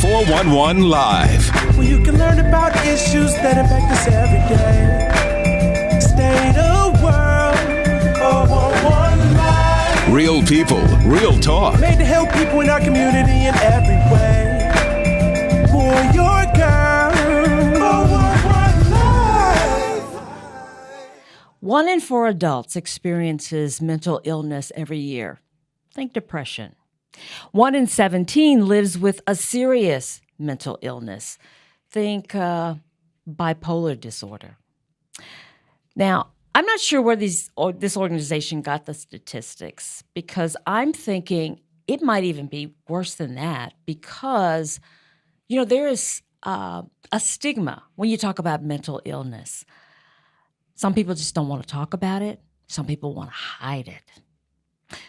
411 Live. Where you can learn about issues that impact us every day. State of world, 411 Live. Real people, real talk. Made to help people in our community in every way. For your girl, 411 Live. 1 in 4 adults experiences mental illness every year. Think depression. 1 in 17 lives with a serious mental illness. Think bipolar disorder. Now, I'm not sure where this organization got the statistics, because I'm thinking it might even be worse than that, because, there is a stigma when you talk about mental illness. Some people just don't want to talk about it. Some people want to hide it.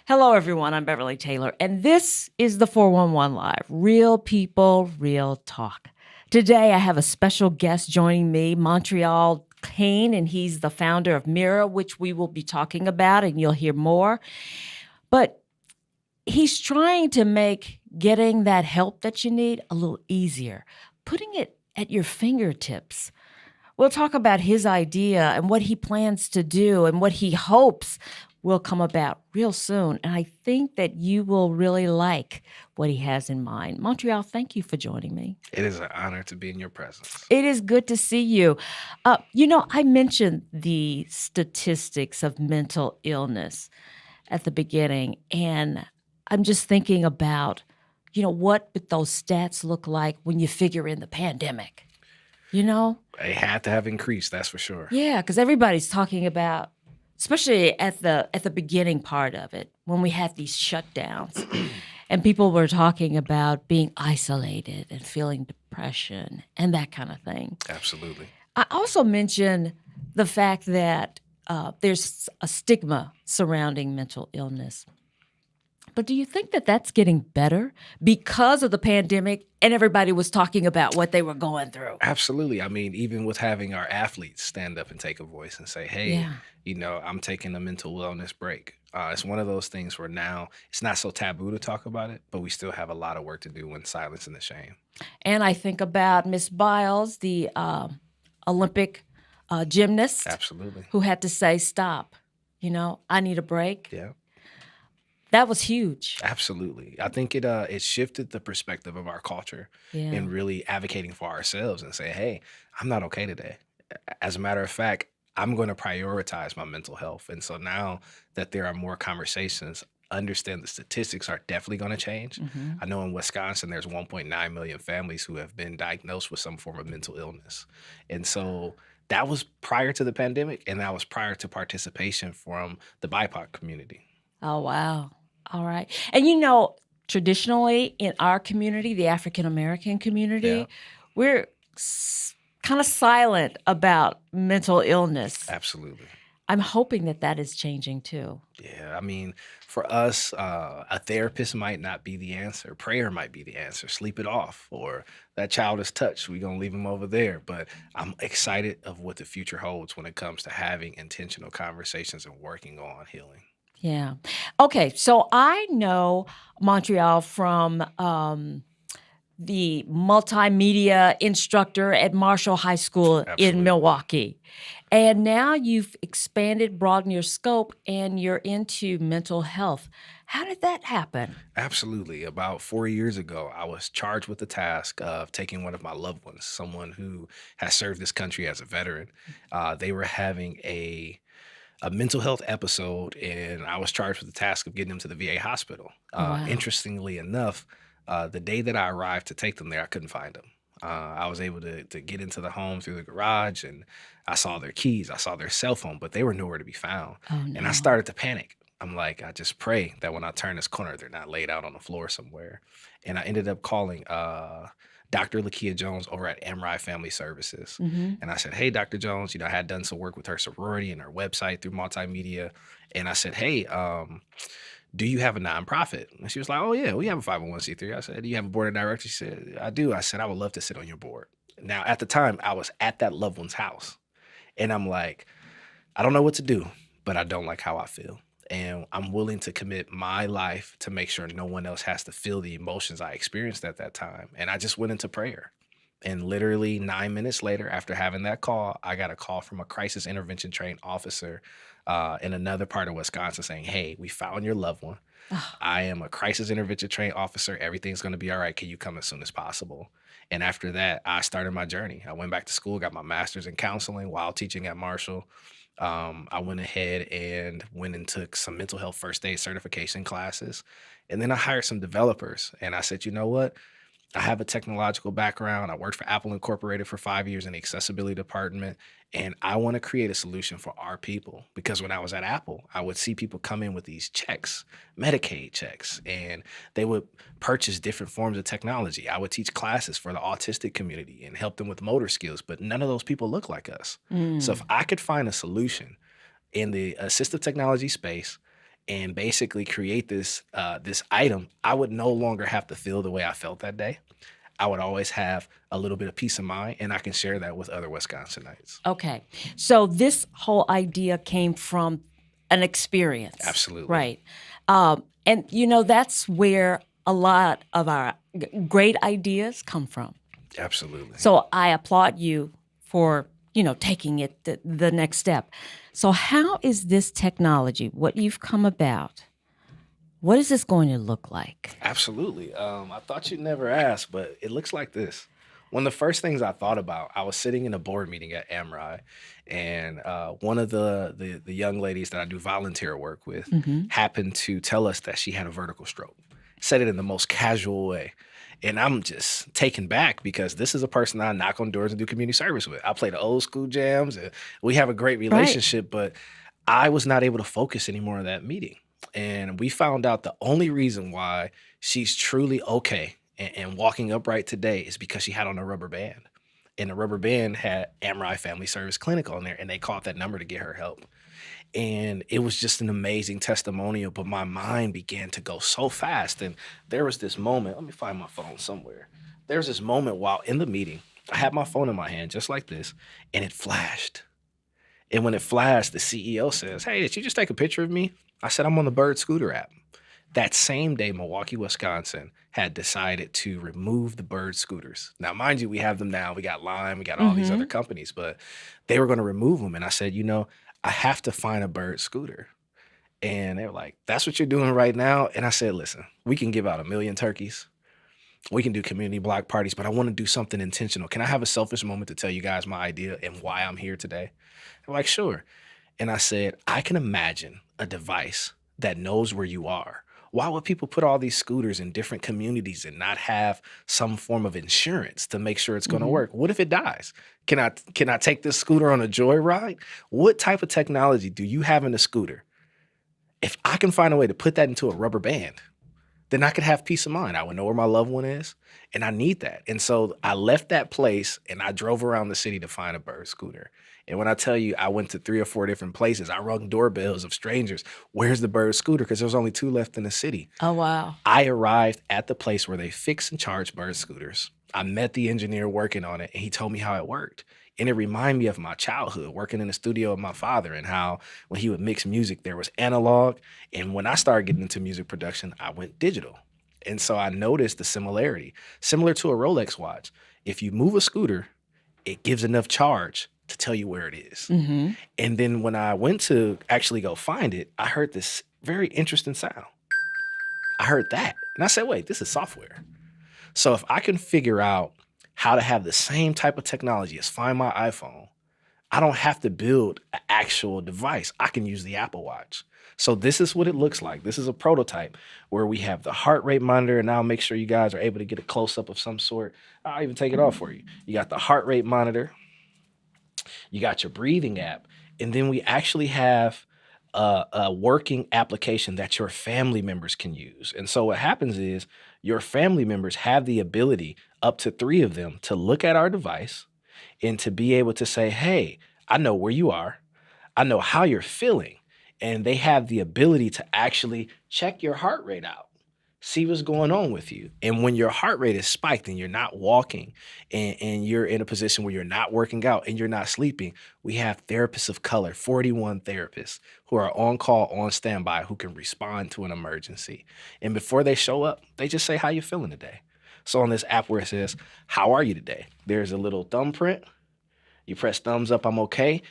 Hello, everyone. I'm Beverly Taylor, and this is the 411 Live. Real people, real talk. Today, I have a special guest joining me, Montreal Cain, and he's the founder of MERA, which we will be talking about, and you'll hear more. But he's trying to make getting that help that you need a little easier, putting it at your fingertips. We'll talk about his idea and what he plans to do and what he hopes will come about real soon. And I think that you will really like what he has in mind. Montreal, thank you for joining me. It is an honor to be in your presence. It is good to see you. I mentioned the statistics of mental illness at the beginning, and I'm just thinking about, what would those stats look like when you figure in the pandemic? They had to have increased, that's for sure. Yeah, because everybody's talking about, especially at the beginning part of it, when we had these shutdowns, and people were talking about being isolated and feeling depression and that kind of thing. Absolutely. I also mentioned the fact that there's a stigma surrounding mental illness. But do you think that that's getting better because of the pandemic and everybody was talking about what they were going through? Absolutely. I mean, even with having our athletes stand up and take a voice and say, hey, I'm taking a mental wellness break. It's one of those things where now it's not so taboo to talk about it, but we still have a lot of work to do in silence and the shame. And I think about Miss Biles, the Olympic gymnast. Absolutely. Who had to say, stop, I need a break. Yeah. That was huge. Absolutely. I think it shifted the perspective of our culture in really advocating for ourselves and saying, hey, I'm not okay today. As a matter of fact, I'm going to prioritize my mental health. And so now that there are more conversations, understand the statistics are definitely going to change. Mm-hmm. I know in Wisconsin, there's 1.9 million families who have been diagnosed with some form of mental illness. And so that was prior to the pandemic, and that was prior to participation from the BIPOC community. Oh, wow. All right. And traditionally in our community, the African-American community, we're kind of silent about mental illness. Absolutely. I'm hoping that is changing too. Yeah. I mean, for us, a therapist might not be the answer. Prayer might be the answer. Sleep it off. Or that child is touched. We're going to leave him over there. But I'm excited of what the future holds when it comes to having intentional conversations and working on healing. Yeah. Okay. So I know Montreal from the multimedia instructor at Marshall High School in Milwaukee. And now you've expanded, broadened your scope, and you're into mental health. How did that happen? Absolutely. About 4 years ago, I was charged with the task of taking one of my loved ones, someone who has served this country as a veteran. They were having a mental health episode, and I was charged with the task of getting them to the VA hospital. Wow. Interestingly enough, the day that I arrived to take them there, I couldn't find them. I was able to get into the home through the garage, and I saw their keys, I saw their cell phone, but they were nowhere to be found. Oh, no. And I started to panic. I'm like, I just pray that when I turn this corner, they're not laid out on the floor somewhere. And I ended up calling Dr. Lakia Jones over at MRI Family Services. Mm-hmm. And I said, hey, Dr. Jones, I had done some work with her sorority and her website through multimedia. And I said, hey, do you have a nonprofit? And she was like, oh, yeah, we have a 501c3. I said, do you have a board of directors? She said, I do. I said, I would love to sit on your board. Now, at the time, I was at that loved one's house. And I'm like, I don't know what to do, but I don't like how I feel. And I'm willing to commit my life to make sure no one else has to feel the emotions I experienced at that time. And I just went into prayer. And literally 9 minutes later, after having that call, I got a call from a crisis intervention trained officer in another part of Wisconsin saying, hey, we found your loved one. I am a crisis intervention trained officer. Everything's going to be all right. Can you come as soon as possible? And after that, I started my journey. I went back to school, got my master's in counseling while teaching at Marshall. I went ahead and went and took some mental health first aid certification classes. And then I hired some developers. And I said, you know what? I have a technological background. I worked for Apple Incorporated for 5 years in the accessibility department. And I want to create a solution for our people. Because when I was at Apple, I would see people come in with these checks, Medicaid checks, and they would purchase different forms of technology. I would teach classes for the autistic community and help them with motor skills, but none of those people look like us. So if I could find a solution in the assistive technology space and basically create this this item, I would no longer have to feel the way I felt that day. I would always have a little bit of peace of mind, and I can share that with other Wisconsinites. Okay. So this whole idea came from an experience. Absolutely. Right. And, that's where a lot of our great ideas come from. Absolutely. So I applaud you for, taking it the next step. So how is this technology, what you've come about, what is this going to look like? Absolutely. I thought you'd never ask, but it looks like this. One of the first things I thought about, I was sitting in a board meeting at MERA, and one of the young ladies that I do volunteer work with happened to tell us that she had a vertical stroke. Said it in the most casual way. And I'm just taken back because this is a person I knock on doors and do community service with. I play the old school jams, and we have a great relationship, but I was not able to focus anymore on that meeting. And we found out the only reason why she's truly okay and walking upright today is because she had on a rubber band. And the rubber band had MRI Family Service Clinic on there, and they called that number to get her help. And it was just an amazing testimonial, but my mind began to go so fast. And there was this moment, let me find my phone somewhere. There was this moment while in the meeting, I had my phone in my hand just like this, and it flashed. And when it flashed, the CEO says, hey, did you just take a picture of me? I said, I'm on the Bird Scooter app. That same day, Milwaukee, Wisconsin had decided to remove the Bird scooters. Now, mind you, we have them now. We got Lime, we got all these other companies, but they were going to remove them. And I said, I have to find a Bird scooter. And they were like, that's what you're doing right now? And I said, listen, we can give out 1 million turkeys. We can do community block parties, but I want to do something intentional. Can I have a selfish moment to tell you guys my idea and why I'm here today? They're like, sure. And I said, I can imagine a device that knows where you are. Why would people put all these scooters in different communities and not have some form of insurance to make sure it's going to work? What if it dies? Can I take this scooter on a joyride? What type of technology do you have in a scooter? If I can find a way to put that into a rubber band, then I could have peace of mind. I would know where my loved one is, and I need that. And so I left that place, and I drove around the city to find a Bird scooter. And when I tell you I went to 3 or 4 different places, I rung doorbells of strangers. Where's the Bird scooter? Because there was only 2 left in the city. Oh, wow. I arrived at the place where they fix and charge Bird scooters. I met the engineer working on it, and he told me how it worked. And it reminded me of my childhood, working in the studio with my father, and how when he would mix music, there was analog. And when I started getting into music production, I went digital. And so I noticed the similarity. Similar to a Rolex watch, if you move a scooter, it gives enough charge to tell you where it is. And then when I went to actually go find it, I heard this very interesting sound. I heard that. And I said, wait, this is software. So if I can figure out how to have the same type of technology as Find My iPhone, I don't have to build an actual device. I can use the Apple Watch. So this is what it looks like. This is a prototype where we have the heart rate monitor, and I'll make sure you guys are able to get a close-up of some sort. I'll even take it off for you. You got the heart rate monitor. You got your breathing app. And then we actually have a working application that your family members can use. And so what happens is your family members have the ability, up to 3 of them, to look at our device and to be able to say, hey, I know where you are. I know how you're feeling. And they have the ability to actually check your heart rate out. see what's going on with you. And when your heart rate is spiked and you're not walking and you're in a position where you're not working out and you're not sleeping, we have therapists of color, 41 therapists who are on call, on standby, who can respond to an emergency. And before they show up, they just say, how you feeling today? So on this app where it says, how are you today? There's a little thumbprint. You press thumbs up, I'm okay.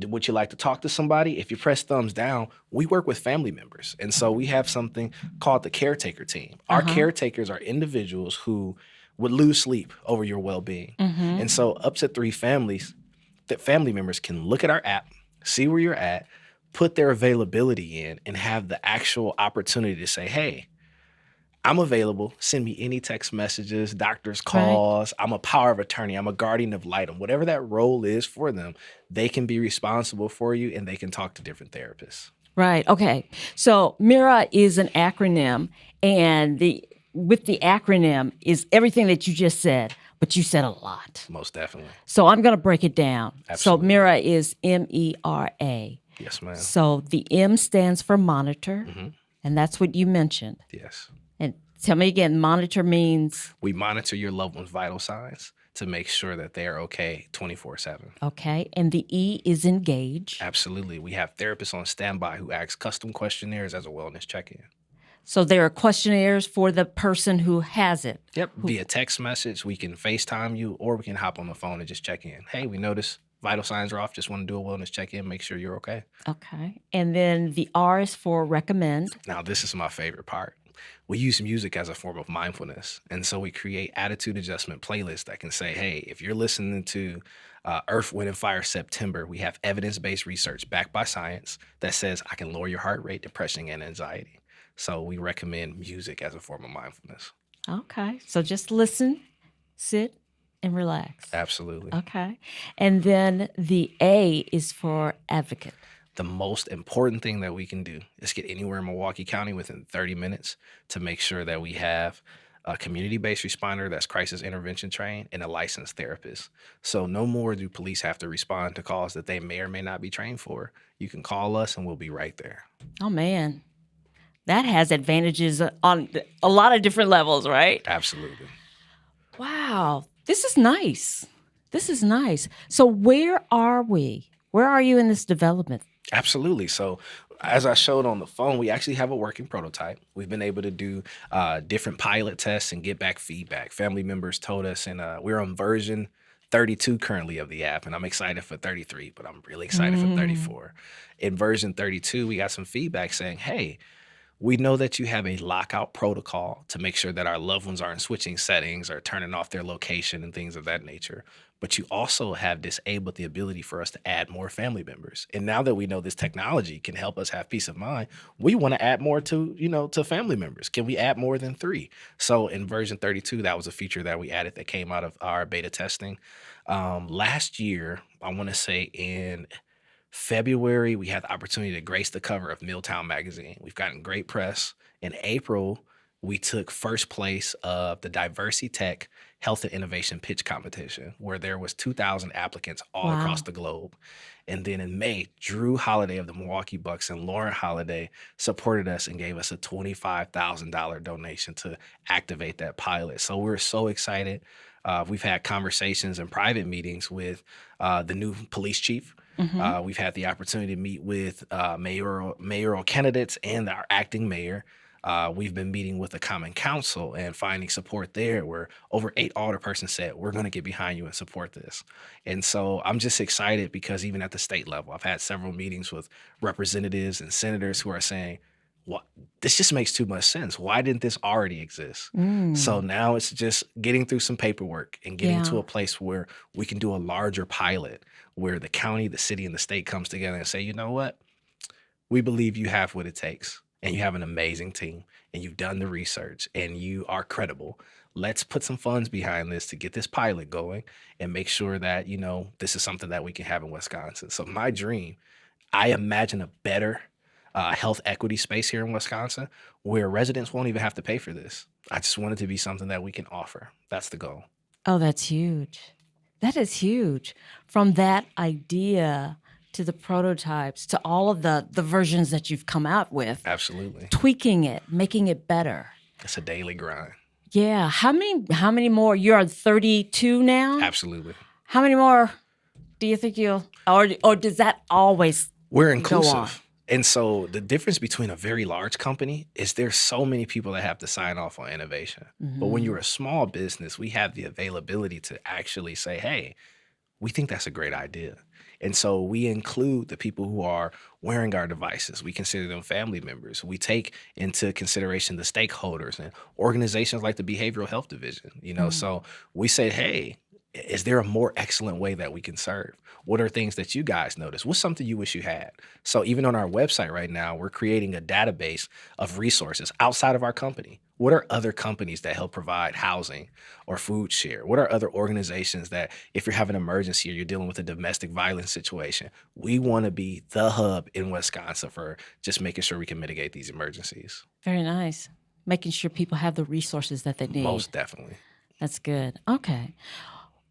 Would you like to talk to somebody? If you press thumbs down, we work with family members. And so we have something called the caretaker team. Our caretakers are individuals who would lose sleep over your well-being. And so up to 3 families, that family members can look at our app, see where you're at, put their availability in, and have the actual opportunity to say, hey, I'm available. Send me any text messages, doctor's calls. Right. I'm a power of attorney. I'm a guardian ad litem. Whatever that role is for them, they can be responsible for you and they can talk to different therapists. Right. Okay. So MERA is an acronym, and with the acronym is everything that you just said, but you said a lot. Most definitely. So I'm going to break it down. Absolutely. So MERA is MERA. Yes, ma'am. So the M stands for monitor, and that's what you mentioned. Yes. And tell me again, monitor means? We monitor your loved one's vital signs to make sure that they are okay 24/7. Okay. And the E is engage. Absolutely. We have therapists on standby who ask custom questionnaires as a wellness check-in. So there are questionnaires for the person who has it. Yep. Via text message, we can FaceTime you, or we can hop on the phone and just check in. Hey, we noticed vital signs are off. Just want to do a wellness check-in, make sure you're okay. Okay. And then the R is for recommend. Now, this is my favorite part. We use music as a form of mindfulness. And so we create attitude adjustment playlists that can say, hey, if you're listening to Earth, Wind, and Fire September, we have evidence-based research backed by science that says I can lower your heart rate, depression, and anxiety. So we recommend music as a form of mindfulness. Okay. So just listen, sit, and relax. Absolutely. Okay. And then the A is for advocate. The most important thing that we can do is get anywhere in Milwaukee County within 30 minutes to make sure that we have a community-based responder that's crisis intervention trained and a licensed therapist. So no more do police have to respond to calls that they may or may not be trained for. You can call us and we'll be right there. Oh, man. That has advantages on a lot of different levels, right? Absolutely. Wow. This is nice. This is nice. So where are we? Where are you in this development? Absolutely. So as I showed on the phone, we actually have a working prototype. We've been able to do different pilot tests and get back feedback. Family members told us, and we're on version 32 currently of the app, and I'm excited for 33, but I'm really excited for 34. In version 32, we got some feedback saying, hey, we know that you have a lockout protocol to make sure that our loved ones aren't switching settings or turning off their location and things of that nature. But you also have disabled the ability for us to add more family members. And now that we know this technology can help us have peace of mind, we want to add more to family members. Can we add more than 3? So in version 32, that was a feature that we added that came out of our beta testing. Last year, I want to say in February, we had the opportunity to grace the cover of Milltown magazine. We've gotten great press. In April, we took first place of the Diversity Tech Health and Innovation Pitch Competition, where there was 2,000 applicants all across the globe. And then in May, Drew Holiday of the Milwaukee Bucks and Lauren Holiday supported us and gave us a $25,000 donation to activate that pilot. So we're so excited. We've had conversations and private meetings with the new police chief. We've had the opportunity to meet with mayoral candidates and our acting mayor. We've been meeting with the Common Council and finding support there, where over 8 alderpersons said, we're going to get behind you and support this. And so I'm just excited because even at the state level, I've had several meetings with representatives and senators who are saying, what, this just makes too much sense. Why didn't this already exist? So now it's just getting through some paperwork and getting to a place where we can do a larger pilot where the county, the city, and the state comes together and say, you know what? We believe you have what it takes. And you have an amazing team, and you've done the research, and you are credible. Let's put some funds behind this to get this pilot going and make sure that, this is something that we can have in Wisconsin. So my dream, I imagine a better health equity space here in Wisconsin where residents won't even have to pay for this. I just want it to be something that we can offer. That's the goal. Oh, that's huge. That is huge. From that idea to the prototypes, to all of the versions that you've come out with. Absolutely. Tweaking it, making it better. It's a daily grind. Yeah. How many more? You're 32 now? Absolutely. How many more do you think or does that always We're go on? inclusive. And so the difference between a very large company is there's so many people that have to sign off on innovation. But when you're a small business, we have the availability to actually say, hey, we think that's a great idea. And so we include the people who are wearing our devices. We consider them family members. We take into consideration the stakeholders and organizations like the Behavioral Health Division. So we say, hey, is there a more excellent way that we can serve? What are things that you guys notice? What's something you wish you had? So even on our website right now, we're creating a database of resources outside of our company. What are other companies that help provide housing or food share? What are other organizations that if you're having an emergency or you're dealing with a domestic violence situation, we want to be the hub in Wisconsin for just making sure we can mitigate these emergencies. Very nice. Making sure people have the resources that they need. Most definitely. That's good. Okay.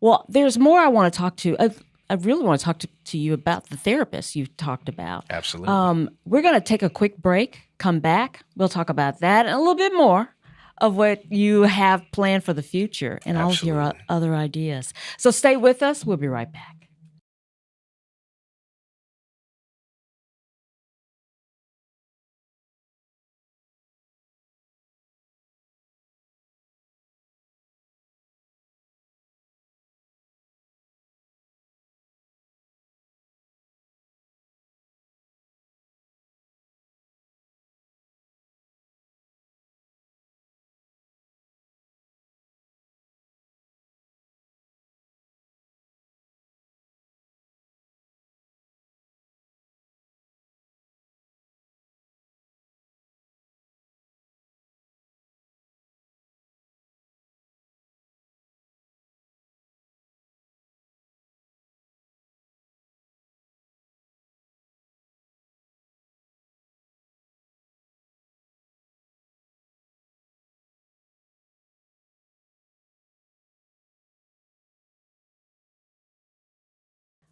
Well, there's more I want to talk to. I really want to talk to you about the therapist you talked about. Absolutely. We're going to take a quick break, come back. We'll talk about that and a little bit more of what you have planned for the future and all of your other ideas. So stay with us. We'll be right back.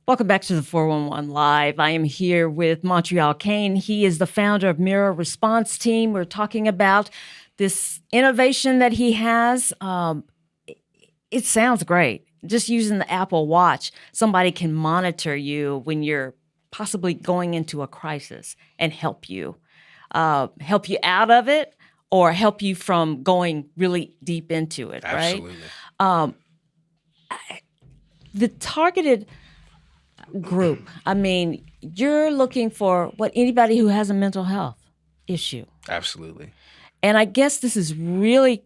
Welcome back to the 411 Live. I am here with Montreal Cain. He is the founder of MERA Response Team. We're talking about this innovation that he has. It sounds great. Just using the Apple Watch, somebody can monitor you when you're possibly going into a crisis and help you out of it or help you from going really deep into it, right? Absolutely. The targeted group, I mean, you're looking for anybody who has a mental health issue. Absolutely. And I guess this is really,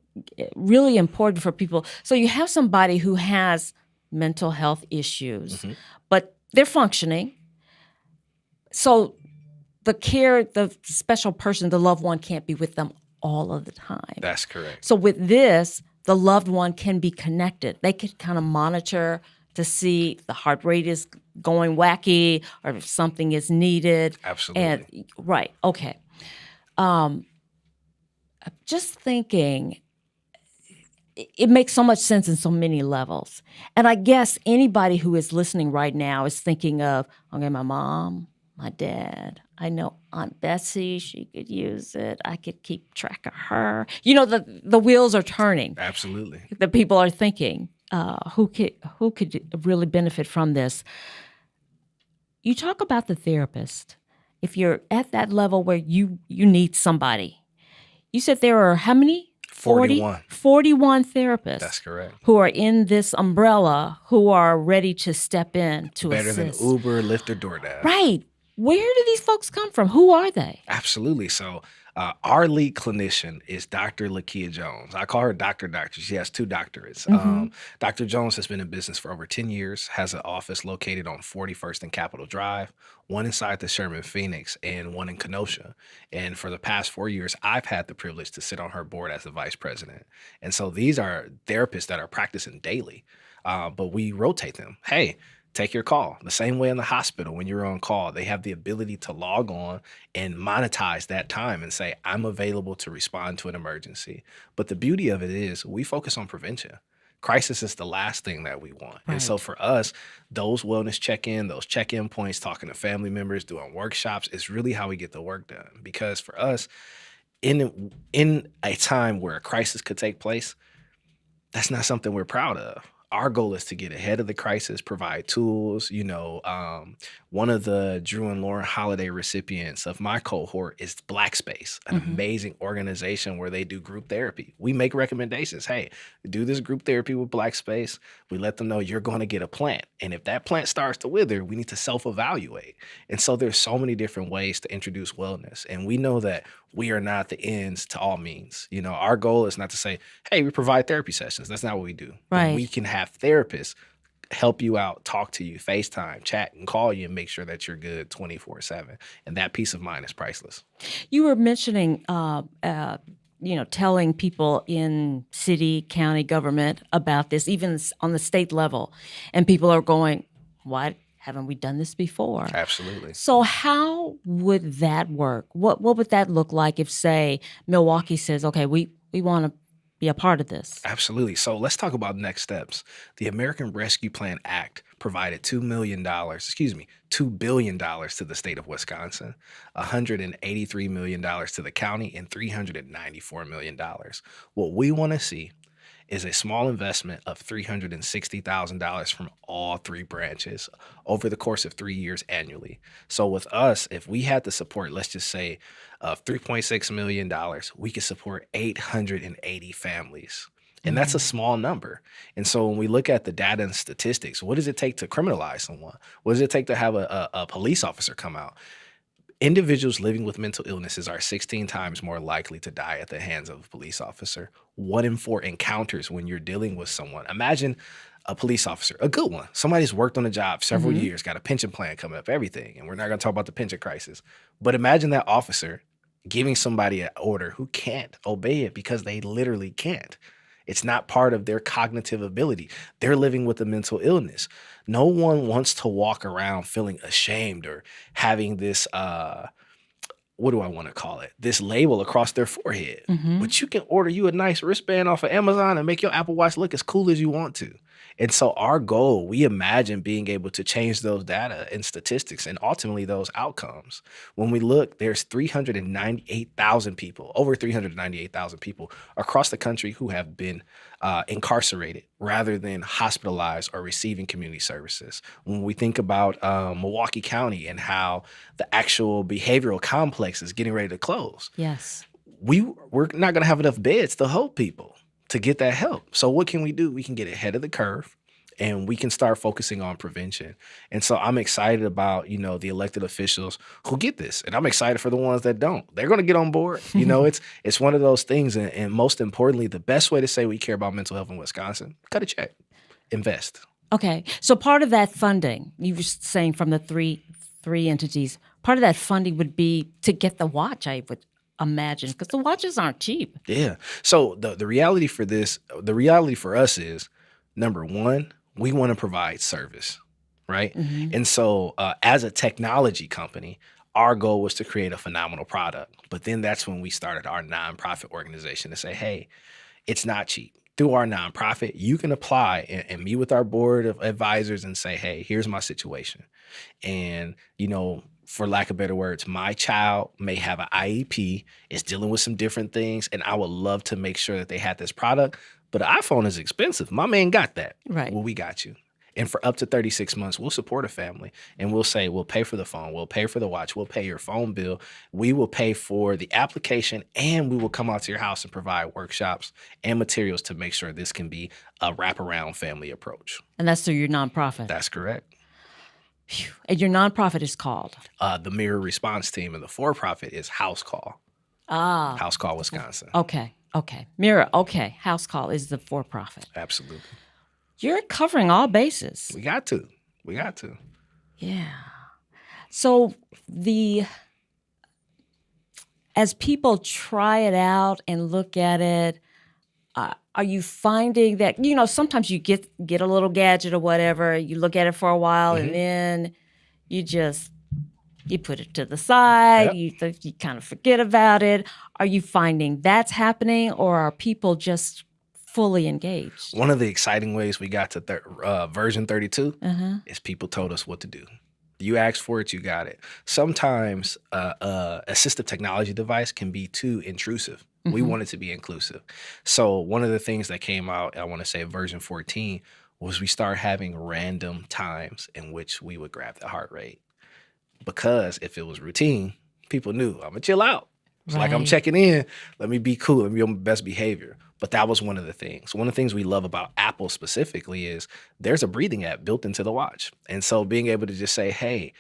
really important for people. So you have somebody who has mental health issues, but they're functioning. So the special person, the loved one can't be with them all of the time. That's correct. So with this, the loved one can be connected. They can kind of monitor to see if the heart rate is going wacky or if something is needed. Absolutely. Right. Okay. Just thinking, it makes so much sense in so many levels. And I guess anybody who is listening right now is thinking of, okay, my mom, my dad, I know Aunt Bessie, she could use it. I could keep track of her. The wheels are turning. Absolutely. The people are thinking, who could really benefit from this? You talk about the therapist. If you're at that level where you need somebody, you said there are how many? 41. 41 therapists. That's correct. Who are in this umbrella, who are ready to step in to Better assist. than Uber, Lyft, or DoorDash. Right. Where do these folks come from? Who are they? Absolutely. So our lead clinician is Dr. Lakia Jones. I call her Dr. She has 2 doctorates. Dr. Jones has been in business for over 10 years, has an office located on 41st and Capitol Drive, one inside the Sherman Phoenix and one in Kenosha. And for the past 4 years, I've had the privilege to sit on her board as the vice president. And so these are therapists that are practicing daily, but we rotate them. Hey, take your call. The same way in the hospital, when you're on call, they have the ability to log on and monetize that time and say, I'm available to respond to an emergency. But the beauty of it is we focus on prevention. Crisis is the last thing that we want. Right. And so for us, those wellness those check-in points, talking to family members, doing workshops is really how we get the work done. Because for us, in a time where a crisis could take place, that's not something we're proud of. Our goal is to get ahead of the crisis, provide tools. One of the Drew and Lauren Holiday recipients of my cohort is Black Space, an amazing organization where they do group therapy. We make recommendations. Hey, do this group therapy with Black Space. We let them know you're going to get a plant. And if that plant starts to wither, we need to self-evaluate. And so there's so many different ways to introduce wellness. And we know that we are not the ends to all means. Our goal is not to say, hey, we provide therapy sessions. That's not what we do. Right. But we can have therapists help you out, talk to you, FaceTime, chat, and call you and make sure that you're good 24/7. And that peace of mind is priceless. You were mentioning, telling people in city, county government about this, even on the state level. And people are going, what? Haven't we done this before? Absolutely. So how would that work? What would that look like if, say, Milwaukee says, okay, we want to be a part of this? Absolutely. So let's talk about next steps. The American Rescue Plan Act provided $2 billion to the state of Wisconsin, $183 million to the county, and $394 million. What we want to see is a small investment of $360,000 from all three branches over the course of 3 years annually. So with us, if we had to support, let's just say, $3.6 million, we could support 880 families. And that's a small number. And so when we look at the data and statistics, what does it take to criminalize someone? What does it take to have a police officer come out? Individuals living with mental illnesses are 16 times more likely to die at the hands of a police officer. 1 in 4 encounters when you're dealing with someone. Imagine a police officer, a good one. Somebody's worked on a job several years, got a pension plan coming up, everything. And we're not going to talk about the pension crisis. But imagine that officer giving somebody an order who can't obey it because they literally can't. It's not part of their cognitive ability. They're living with a mental illness. No one wants to walk around feeling ashamed or having this, what do I want to call it? This label across their forehead. But you can order you a nice wristband off of Amazon and make your Apple Watch look as cool as you want to. And so our goal, we imagine being able to change those data and statistics and ultimately those outcomes. When we look, there's 398,000 people, over 398,000 people across the country who have been incarcerated rather than hospitalized or receiving community services. When we think about Milwaukee County and how the actual behavioral complex is getting ready to close. Yes. We're not going to have enough beds to hold people to get that help. So what can we do? We can get ahead of the curve and we can start focusing on prevention. And so I'm excited about, the elected officials who get this. And I'm excited for the ones that don't. They're going to get on board. It's one of those things. And most importantly, the best way to say we care about mental health in Wisconsin, cut a check, invest. Okay. So part of that funding, you were saying from the three entities, part of that funding would be to get the watch, I would imagine, because the watches aren't cheap. Yeah. So the reality for us is, number one, we want to provide service, right? And so as a technology company, our goal was to create a phenomenal product. But then that's when we started our nonprofit organization to say, hey, it's not cheap. Through our nonprofit, you can apply and meet with our board of advisors and say, hey, here's my situation. And, for lack of better words, my child may have an IEP, is dealing with some different things, and I would love to make sure that they had this product. But an iPhone is expensive. My man got that. Right. Well, we got you. And for up to 36 months, we'll support a family. And we'll say, we'll pay for the phone. We'll pay for the watch. We'll pay your phone bill. We will pay for the application. And we will come out to your house and provide workshops and materials to make sure this can be a wraparound family approach. And that's through your nonprofit. That's correct. Phew. And your nonprofit is called? The MERA response team, and the for-profit is House Call. House Call Wisconsin. Okay. MERA, okay. House Call is the for-profit. Absolutely. You're covering all bases. We got to. Yeah. So as people try it out and look at it, are you finding that, sometimes you get a little gadget or whatever, you look at it for a while and then you put it to the side, you kind of forget about it. Are you finding that's happening, or are people just fully engaged? One of the exciting ways we got to version 32 is people told us what to do. You asked for it, you got it. Sometimes assistive technology device can be too intrusive. We want it to be inclusive. So one of the things that came out, I want to say version 14, was we start having random times in which we would grab the heart rate. Because if it was routine, people knew, I'm going to chill out. It's like I'm checking in. Let me be cool. Let me be on my best behavior. But that was one of the things. One of the things we love about Apple specifically is there's a breathing app built into the watch. And so being able to just say, hey,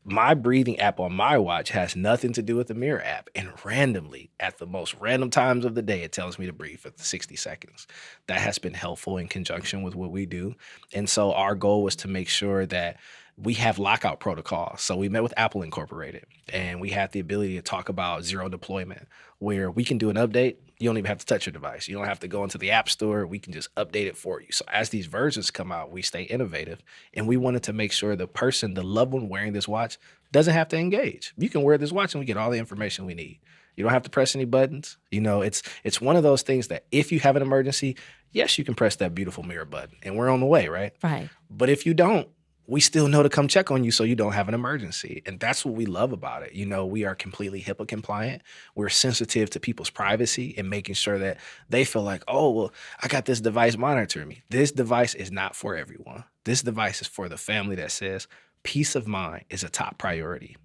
my breathing app on my watch has nothing to do with the MERA app. And randomly, at the most random times of the day, it tells me to breathe for 60 seconds. That has been helpful in conjunction with what we do. And so our goal was to make sure that we have lockout protocols. So we met with Apple Incorporated, and we had the ability to talk about zero deployment, where we can do an update. You don't even have to touch your device. You don't have to go into the App Store. We can just update it for you. So as these versions come out, we stay innovative, and we wanted to make sure the person, the loved one wearing this watch, doesn't have to engage. You can wear this watch and we get all the information we need. You don't have to press any buttons. You know, it's one of those things that if you have an emergency, yes, you can press that beautiful MERA button, and we're on the way, right? Right. But if you don't, we still know to come check on you so you don't have an emergency. And that's what we love about it. You know, we are completely HIPAA compliant. We're sensitive to people's privacy and making sure that they feel like, oh, well, I got this device monitoring me. This device is not for everyone. This device is for the family that says peace of mind is a top priority.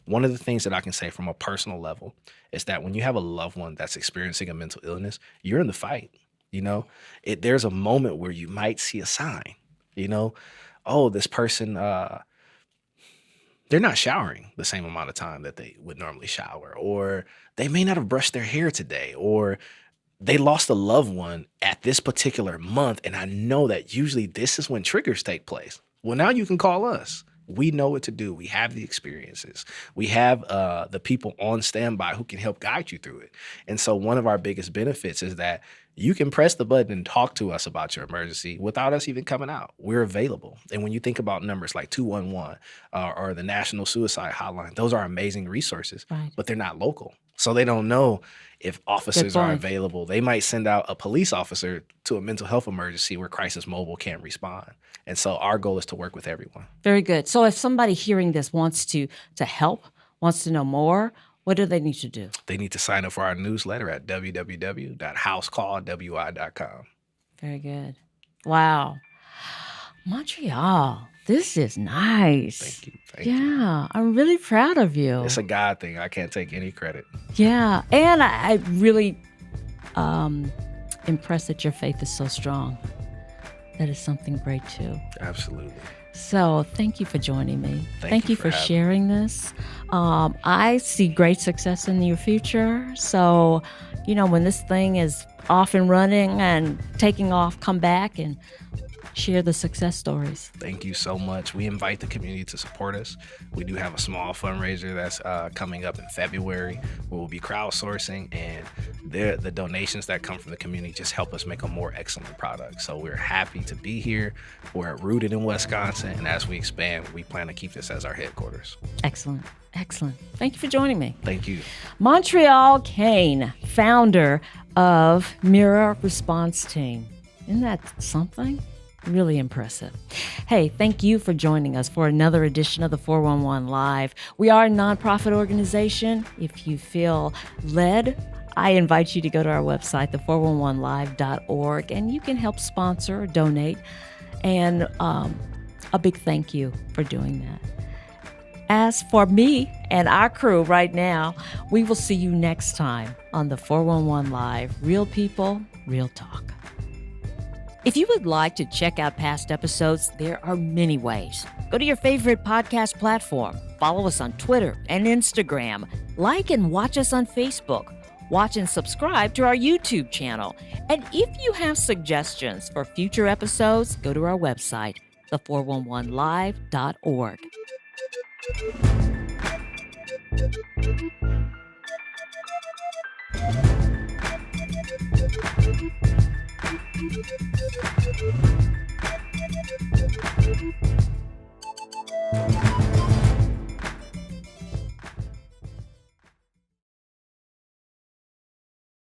One of the things that I can say from a personal level is that when you have a loved one that's experiencing a mental illness, you're in the fight. You know, there's a moment where you might see a sign, you know, oh, this person, they're not showering the same amount of time that they would normally shower, or they may not have brushed their hair today, or they lost a loved one at this particular month. And I know that usually this is when triggers take place. Well, now you can call us. We know what to do. We have the experiences. We have the people on standby who can help guide you through it. And so one of our biggest benefits is that you can press the button and talk to us about your emergency without us even coming out. We're available. And when you think about numbers like 211 or the National Suicide Hotline, those are amazing resources, but they're not local. So they don't know if officers are available. They might send out a police officer to a mental health emergency where Crisis Mobile can't respond. And so our goal is to work with everyone. Very good. So if somebody hearing this wants to help, wants to know more, what do they need to do? They need to sign up for our newsletter at www.housecallwi.com. Very good. Wow. Montreal, this is nice. Thank you. Thank you. Yeah, I'm really proud of you. It's a God thing. I can't take any credit. Yeah, and I really impressed that your faith is so strong. That is something great too. Absolutely. So thank you for joining me. Thank you for having sharing this. I see great success in your future. So, you know, when this thing is off and running and taking off, come back and share the success stories. Thank you so much. We invite the community to support us. We do have a small fundraiser that's coming up in February where we'll be crowdsourcing, and the donations that come from the community just help us make a more excellent product. So we're happy to be here. We're rooted in Wisconsin, and as we expand, we plan to keep this as our headquarters. Excellent. Excellent. Thank you for joining me. Thank you. Montreal Cain, founder of MERA Response Team. Isn't that something? Really impressive. Hey, thank you for joining us for another edition of the 411 Live. We are a nonprofit organization. If you feel led, I invite you to go to our website, the411live.org, and you can help sponsor or donate. And a big thank you for doing that. As for me and our crew right now, we will see you next time on the 411 Live. Real people, real talk. If you would like to check out past episodes, there are many ways. Go to your favorite podcast platform. Follow us on Twitter and Instagram. Like and watch us on Facebook. Watch and subscribe to our YouTube channel. And if you have suggestions for future episodes, go to our website, the411live.org. Thank you.